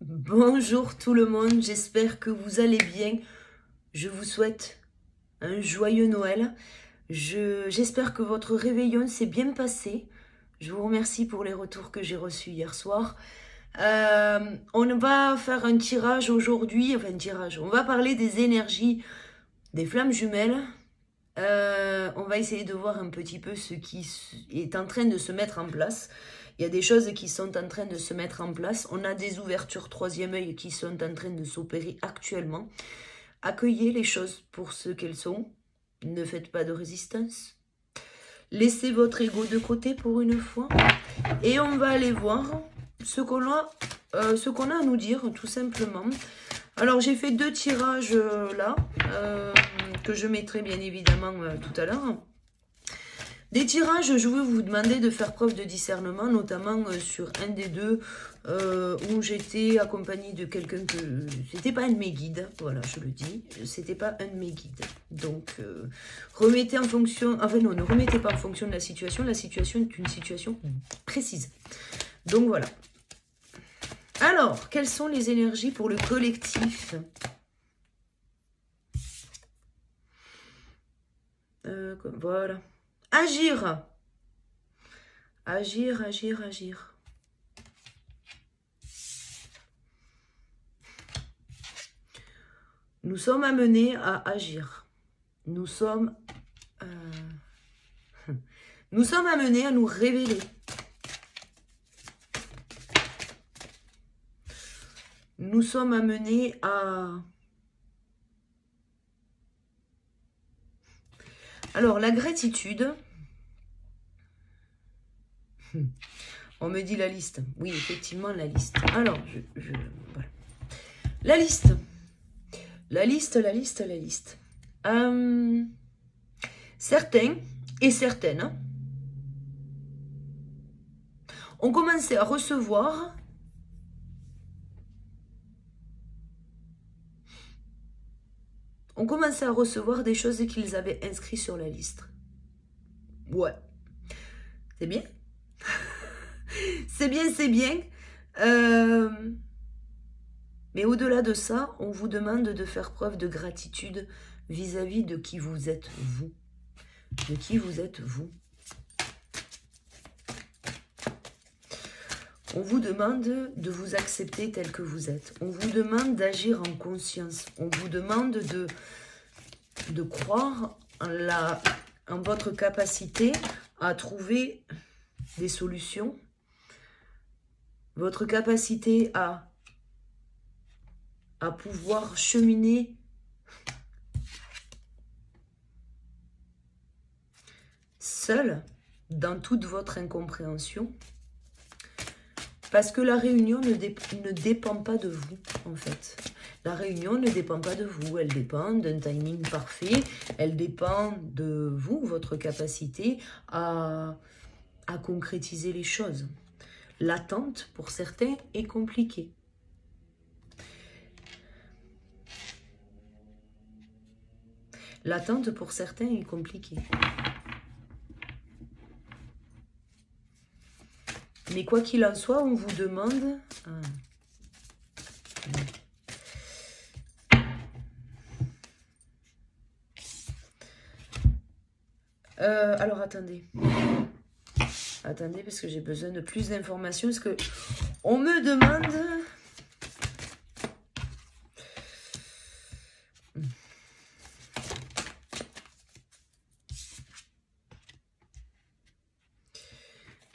Bonjour tout le monde, j'espère que vous allez bien. Je vous souhaite un joyeux Noël. J'espère que votre réveillon s'est bien passé. Je vous remercie pour les retours que j'ai reçus hier soir. On va faire un tirage aujourd'hui, on va parler des énergies des flammes jumelles. On va essayer de voir un petit peu ce qui est en train de se mettre en place. Il y a des choses qui sont en train de se mettre en place. On a des ouvertures troisième œil qui sont en train de s'opérer actuellement. Accueillez les choses pour ce qu'elles sont. Ne faites pas de résistance. Laissez votre ego de côté pour une fois. Et on va aller voir ce qu'on a à nous dire, tout simplement. Alors, j'ai fait deux tirages là, que je mettrai bien évidemment tout à l'heure. Des tirages, je veux vous demander de faire preuve de discernement, notamment sur un des deux où j'étais accompagnée de quelqu'un que... C'était pas un de mes guides, voilà, je le dis. C'était pas un de mes guides. Donc, remettez en fonction... Enfin non, ne remettez pas en fonction de la situation. La situation est une situation précise. Donc voilà. Alors, quelles sont les énergies pour le collectif ? Voilà. Agir. Agir, agir, agir. Nous sommes amenés à agir. Nous sommes amenés à nous révéler. Nous sommes amenés à... Alors, la gratitude... On me dit la liste. Oui, effectivement, la liste. Alors, voilà. La liste. La liste. Certains et certaines ont commencé à recevoir des choses qu'ils avaient inscrites sur la liste. Ouais. C'est bien. C'est bien, c'est bien. Mais au-delà de ça, on vous demande de faire preuve de gratitude vis-à-vis de qui vous êtes, vous. De qui vous êtes, vous. On vous demande de vous accepter tel que vous êtes. On vous demande d'agir en conscience. On vous demande de croire en votre capacité à trouver des solutions. Votre capacité à pouvoir cheminer seul dans toute votre incompréhension. Parce que la réunion ne dépend pas de vous, en fait. La réunion ne dépend pas de vous, elle dépend d'un timing parfait, elle dépend de vous, votre capacité à concrétiser les choses. L'attente, pour certains, est compliquée. L'attente, pour certains, est compliquée. Mais quoi qu'il en soit, on vous demande... alors, attendez. Attendez, parce que j'ai besoin de plus d'informations. Parce que on me demande...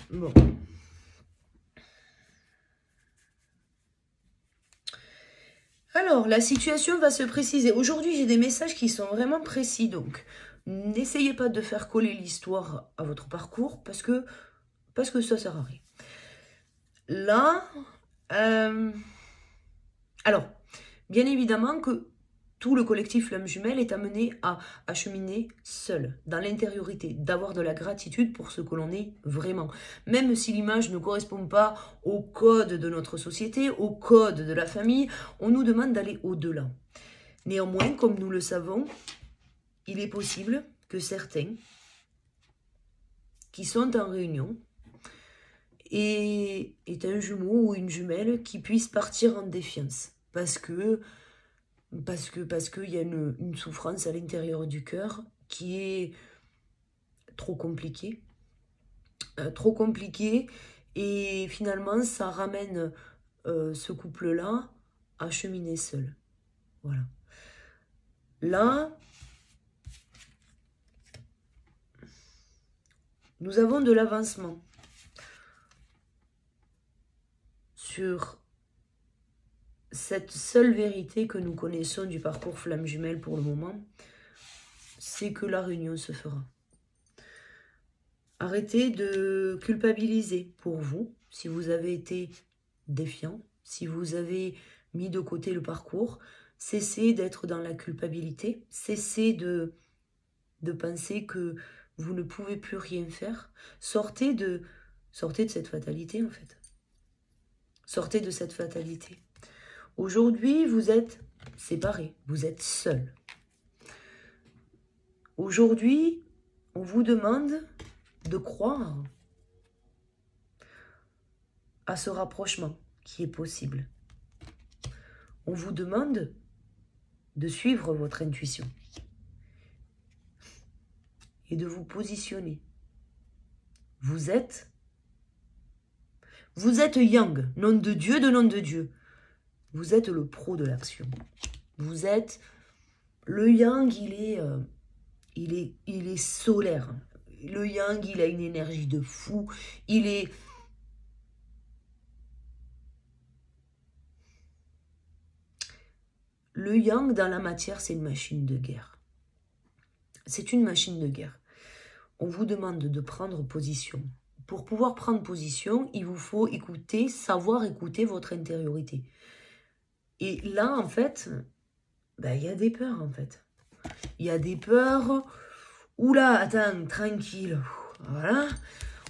Bon. Alors, la situation va se préciser. Aujourd'hui, j'ai des messages qui sont vraiment précis. Donc, n'essayez pas de faire coller l'histoire à votre parcours parce que ça sert à rien. Là, alors, bien évidemment que tout le collectif Flamme Jumelle est amené à cheminer seul, dans l'intériorité, d'avoir de la gratitude pour ce que l'on est vraiment. Même si l'image ne correspond pas au code de notre société, au code de la famille, on nous demande d'aller au-delà. Néanmoins, comme nous le savons, il est possible que certains qui sont en réunion est un jumeau ou une jumelle qui puisse partir en défiance. Parce qu'il y a une souffrance à l'intérieur du cœur qui est trop compliquée. Et finalement, ça ramène ce couple-là à cheminer seul. Voilà. Là, nous avons de l'avancement sur cette seule vérité que nous connaissons du parcours flamme jumelle pour le moment, c'est que la réunion se fera. Arrêtez de culpabiliser pour vous, si vous avez été défiant, si vous avez mis de côté le parcours, cessez d'être dans la culpabilité, cessez de penser que vous ne pouvez plus rien faire. Sortez de cette fatalité en fait. Sortez de cette fatalité. Aujourd'hui, vous êtes séparés, vous êtes seuls. Aujourd'hui, on vous demande de croire à ce rapprochement qui est possible. On vous demande de suivre votre intuition et de vous positionner. Vous êtes Yang, nom de Dieu. Vous êtes le pro de l'action. Vous êtes le Yang, il est solaire. Le Yang, il a une énergie de fou. Le Yang, dans la matière, c'est une machine de guerre. C'est une machine de guerre. On vous demande de prendre position. Pour pouvoir prendre position, il vous faut savoir écouter votre intériorité. Et là, en fait, il y a des peurs, en fait. Il y a des peurs. Oula, attends, tranquille. Voilà,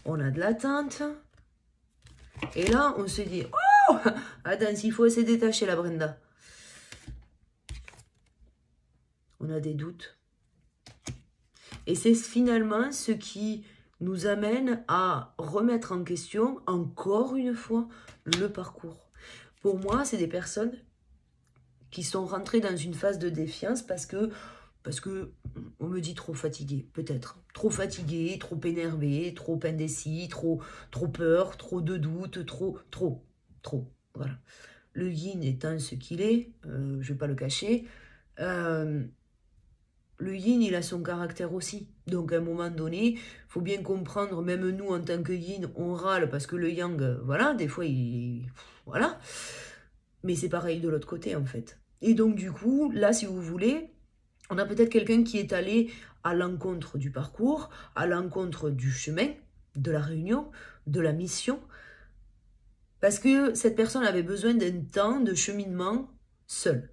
on a de l'attente. Et là, on se dit, oh, attends, s'il faut se détacher, la Brenda. On a des doutes. Et c'est finalement ce qui nous amène à remettre en question, encore une fois, le parcours. Pour moi, c'est des personnes qui sont rentrées dans une phase de défiance parce que on me dit trop fatigué, peut-être. Trop fatigué, trop énervé, trop indécis, trop peur, trop de doutes, trop. Voilà. Le yin étant ce qu'il est, je ne vais pas le cacher, le yin, il a son caractère aussi. Donc, à un moment donné, il faut bien comprendre, même nous, en tant que yin, on râle parce que le yang, voilà, des fois, voilà. Mais c'est pareil de l'autre côté, en fait. Et donc, du coup, là, si vous voulez, on a peut-être quelqu'un qui est allé à l'encontre du parcours, à l'encontre du chemin, de la réunion, de la mission, parce que cette personne avait besoin d'un temps de cheminement seul.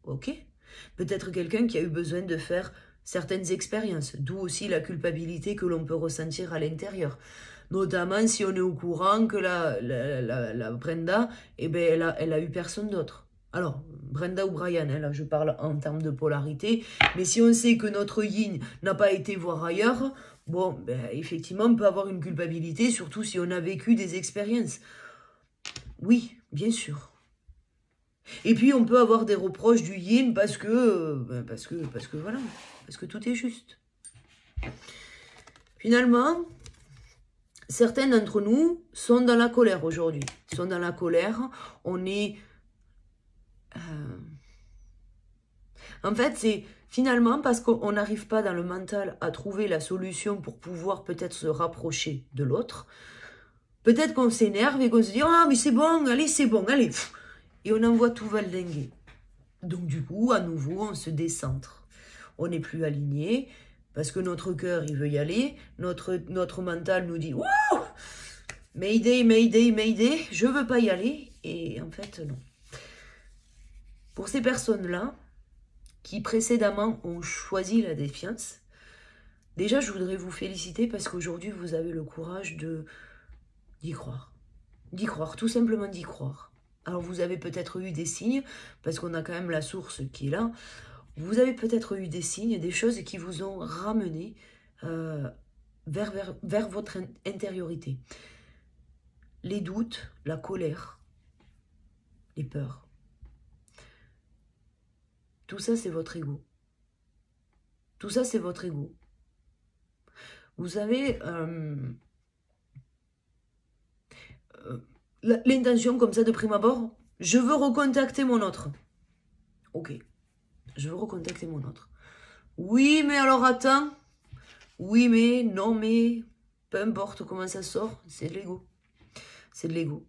Ok ? Peut-être quelqu'un qui a eu besoin de faire certaines expériences, d'où aussi la culpabilité que l'on peut ressentir à l'intérieur. Notamment si on est au courant que la Brenda, elle a eu personne d'autre. Alors, Brenda ou Brian, là je parle en termes de polarité, mais si on sait que notre yin n'a pas été voir ailleurs, bon, effectivement, on peut avoir une culpabilité, surtout si on a vécu des expériences. Oui, bien sûr. Et puis on peut avoir des reproches du yin parce que voilà, parce que tout est juste. Finalement, certains d'entre nous sont dans la colère aujourd'hui. Sont dans la colère, on est... En fait, c'est finalement parce qu'on n'arrive pas dans le mental à trouver la solution pour pouvoir peut-être se rapprocher de l'autre. Peut-être qu'on s'énerve et qu'on se dit « Ah, mais c'est bon, allez !» Et on envoie tout valdinguer. Donc du coup, à nouveau, on se décentre. On n'est plus aligné parce que notre cœur, il veut y aller. Notre mental nous dit « Wouh, Mayday, je ne veux pas y aller. » Et en fait, non. Pour ces personnes-là, qui précédemment ont choisi la défiance, déjà, je voudrais vous féliciter parce qu'aujourd'hui, vous avez le courage d'y croire. D'y croire, tout simplement d'y croire. Alors, vous avez peut-être eu des signes, parce qu'on a quand même la source qui est là. Vous avez peut-être eu des signes, des choses qui vous ont ramené vers votre intériorité. Les doutes, la colère, les peurs. Tout ça, c'est votre ego. Tout ça, c'est votre ego. Vous savez, l'intention comme ça de prime abord, je veux recontacter mon autre. Ok, je veux recontacter mon autre. Oui, mais alors attends. Oui, mais, non, mais, peu importe comment ça sort, c'est de l'ego. C'est de l'ego.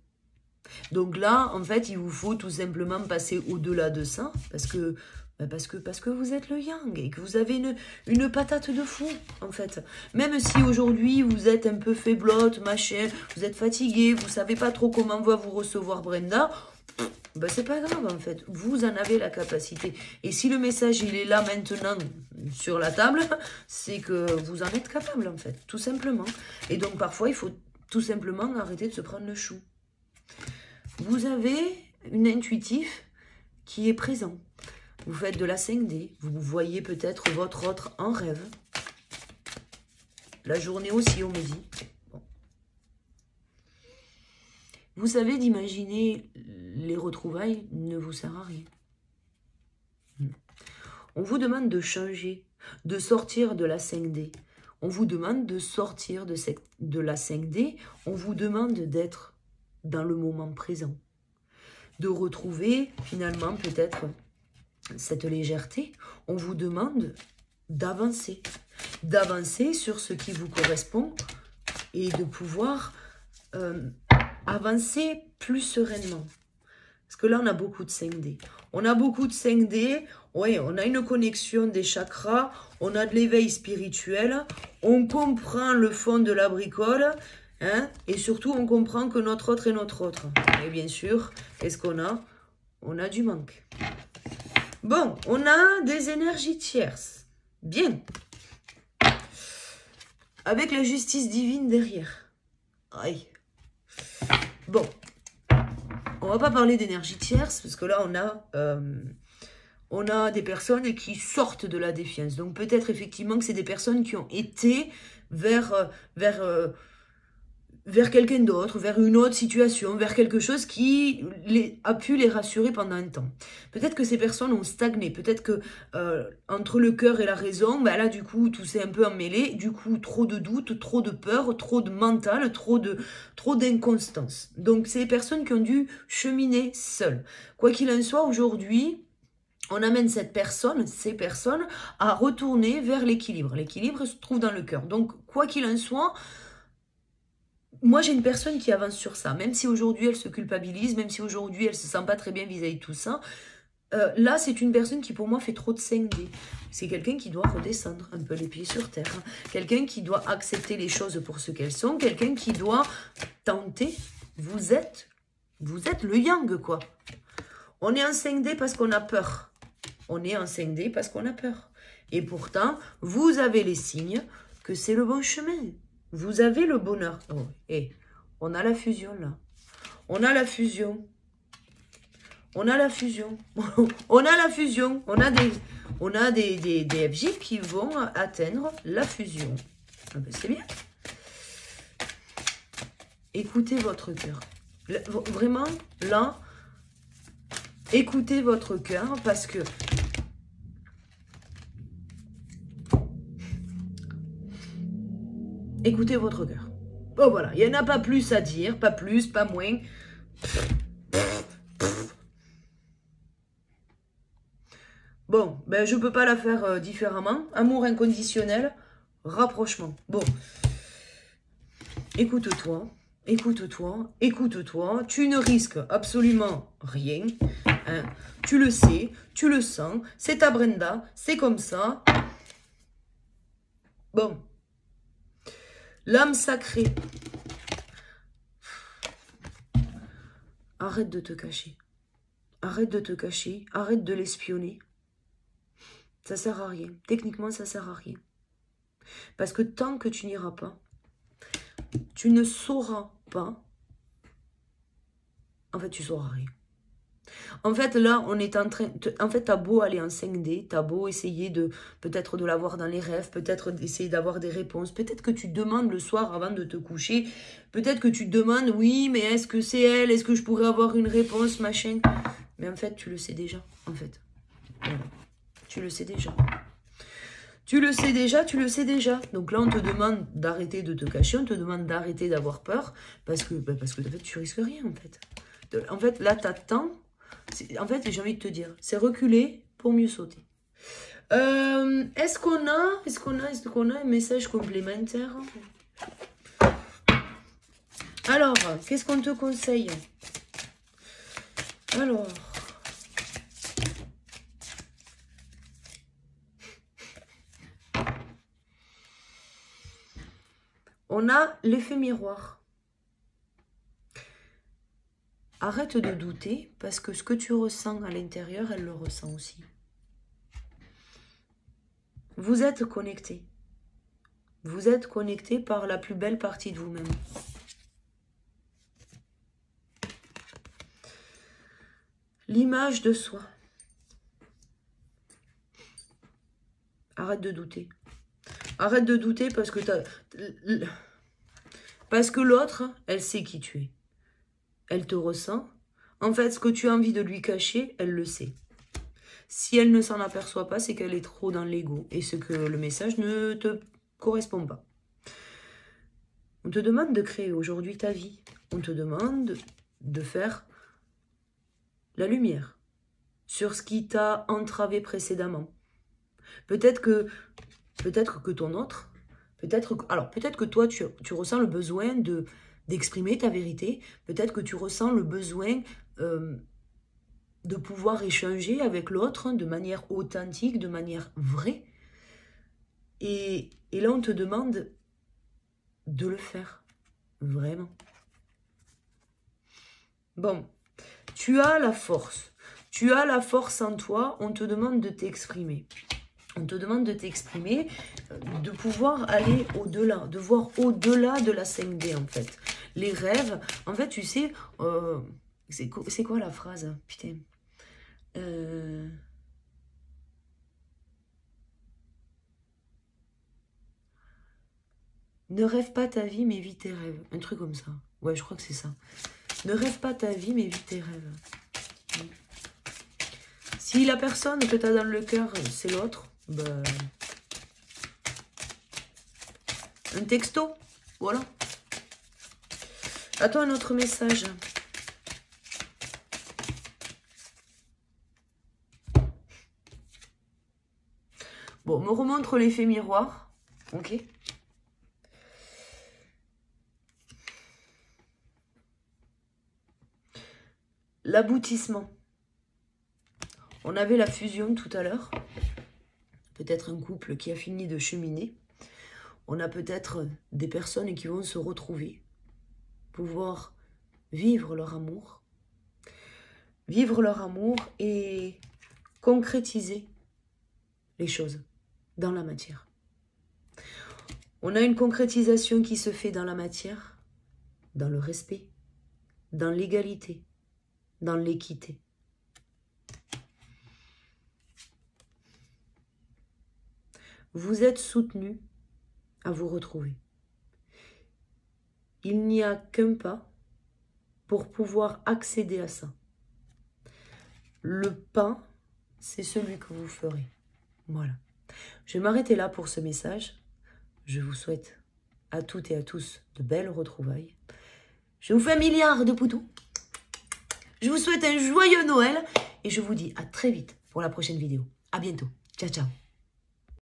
Donc là, en fait, il vous faut tout simplement passer au-delà de ça, parce que vous êtes le yang et que vous avez une patate de fou, en fait. Même si aujourd'hui, vous êtes un peu faiblotte, machin, vous êtes fatigué, vous savez pas trop comment va vous recevoir Brenda, ben c'est pas grave, en fait. Vous en avez la capacité. Et si le message, il est là maintenant, sur la table, c'est que vous en êtes capable, en fait, tout simplement. Et donc, parfois, il faut tout simplement arrêter de se prendre le chou. Vous avez une intuitif qui est présent. Vous faites de la 5D. Vous voyez peut-être votre autre en rêve. La journée aussi, on me dit. Bon. Vous savez, d'imaginer les retrouvailles ne vous sert à rien. On vous demande de changer, de sortir de la 5D. On vous demande de sortir de la 5D. On vous demande d'être dans le moment présent. De retrouver finalement peut-être cette légèreté. On vous demande d'avancer. D'avancer sur ce qui vous correspond et de pouvoir avancer plus sereinement. Parce que là, on a beaucoup de 5D. On a beaucoup de 5D. Oui, on a une connexion des chakras. On a de l'éveil spirituel. On comprend le fond de la bricole. Hein, et surtout, on comprend que notre autre est notre autre. Et bien sûr, qu'est-ce qu'on a? On a du manque. Bon, on a des énergies tierces. Bien. Avec la justice divine derrière. Aïe. Bon. On va pas parler d'énergie tierce, parce que là, on a des personnes qui sortent de la défiance. Donc peut-être effectivement que c'est des personnes qui ont été vers quelqu'un d'autre, vers une autre situation, vers quelque chose qui a pu les rassurer pendant un temps. Peut-être que ces personnes ont stagné, peut-être que entre le cœur et la raison, ben là du coup tout s'est un peu emmêlé, du coup trop de doutes, trop de peur, trop de mental, trop d'inconstance. Donc c'est des personnes qui ont dû cheminer seules. Quoi qu'il en soit, aujourd'hui, on amène ces personnes à retourner vers l'équilibre. L'équilibre se trouve dans le cœur. Donc quoi qu'il en soit, moi, j'ai une personne qui avance sur ça, même si aujourd'hui elle se culpabilise, même si aujourd'hui elle se sent pas très bien vis-à-vis de tout ça. Là, c'est une personne qui, pour moi, fait trop de 5D. C'est quelqu'un qui doit redescendre un peu les pieds sur terre. Hein. Quelqu'un qui doit accepter les choses pour ce qu'elles sont. Quelqu'un qui doit tenter. Vous êtes le yang, quoi. On est en 5D parce qu'on a peur. On est en 5D parce qu'on a peur. Et pourtant, vous avez les signes que c'est le bon chemin. Vous avez le bonheur. Oh, et on a la fusion là. On a la fusion. On a la fusion. On a la fusion. On a des FJ qui vont atteindre la fusion. Ah ben c'est bien. Écoutez votre cœur. Vraiment, là, écoutez votre cœur parce que écoutez votre cœur. Bon, voilà, il n'y en a pas plus à dire, pas plus, pas moins. Bon, ben je peux pas la faire différemment. Amour inconditionnel, rapprochement. Bon, écoute-toi, écoute-toi, écoute-toi. Tu ne risques absolument rien. Hein. Tu le sais, tu le sens. C'est ta Brenda, c'est comme ça. Bon. L'âme sacrée. Arrête de te cacher. Arrête de te cacher. Arrête de l'espionner. Ça sert à rien. Techniquement, ça sert à rien. Parce que tant que tu n'iras pas, tu ne sauras pas. En fait, tu sauras rien. En fait, là, on est en train... En fait, t'as beau aller en 5D, t'as beau essayer de peut-être de l'avoir dans les rêves, peut-être d'essayer d'avoir des réponses, peut-être que tu te demandes le soir avant de te coucher, peut-être que tu te demandes, oui, mais est-ce que c'est elle? Est-ce que je pourrais avoir une réponse, machin? Mais en fait, tu le sais déjà, en fait. Voilà. Tu le sais déjà. Tu le sais déjà, tu le sais déjà. Donc là, on te demande d'arrêter de te cacher, on te demande d'arrêter d'avoir peur, parce que en fait, tu risques rien, en fait. En fait, là, t'attends. En fait, j'ai envie de te dire, c'est reculer pour mieux sauter. Est-ce qu'on a un message complémentaire? Alors, qu'est-ce qu'on te conseille? Alors... On a l'effet miroir. Arrête de douter, parce que ce que tu ressens à l'intérieur, elle le ressent aussi. Vous êtes connectés. Vous êtes connectés par la plus belle partie de vous-même. L'image de soi. Arrête de douter. Arrête de douter parce que l'autre, elle sait qui tu es. Elle te ressent. En fait, ce que tu as envie de lui cacher, elle le sait. Si elle ne s'en aperçoit pas, c'est qu'elle est trop dans l'ego et ce que le message ne te correspond pas. On te demande de créer aujourd'hui ta vie. On te demande de faire la lumière sur ce qui t'a entravé précédemment. Peut-être que ton autre, peut-être que toi, tu ressens le besoin d'exprimer ta vérité. Peut-être que tu ressens le besoin de pouvoir échanger avec l'autre de manière authentique, de manière vraie. Et là, on te demande de le faire. Vraiment. Bon, tu as la force. Tu as la force en toi. On te demande de t'exprimer. On te demande de t'exprimer, de pouvoir aller au-delà, de voir au-delà de la 5D, en fait. Les rêves, en fait, tu sais, c'est quoi la phrase? Putain. Ne rêve pas ta vie, mais vis tes rêves. Un truc comme ça. Ouais, je crois que c'est ça. Ne rêve pas ta vie, mais vis tes rêves. Si la personne que tu as dans le cœur, c'est l'autre, ben... un texto, voilà. Attends, un autre message. Bon, on me remontre l'effet miroir. Ok. L'aboutissement. On avait la fusion tout à l'heure. Peut-être un couple qui a fini de cheminer. On a peut-être des personnes qui vont se retrouver, pouvoir vivre leur amour et concrétiser les choses dans la matière. On a une concrétisation qui se fait dans la matière, dans le respect, dans l'égalité, dans l'équité. Vous êtes soutenus à vous retrouver. Il n'y a qu'un pas pour pouvoir accéder à ça. Le pas, c'est celui que vous ferez. Voilà. Je vais m'arrêter là pour ce message. Je vous souhaite à toutes et à tous de belles retrouvailles. Je vous fais 1 milliard de poutous. Je vous souhaite un joyeux Noël et je vous dis à très vite pour la prochaine vidéo. À bientôt. Ciao, ciao.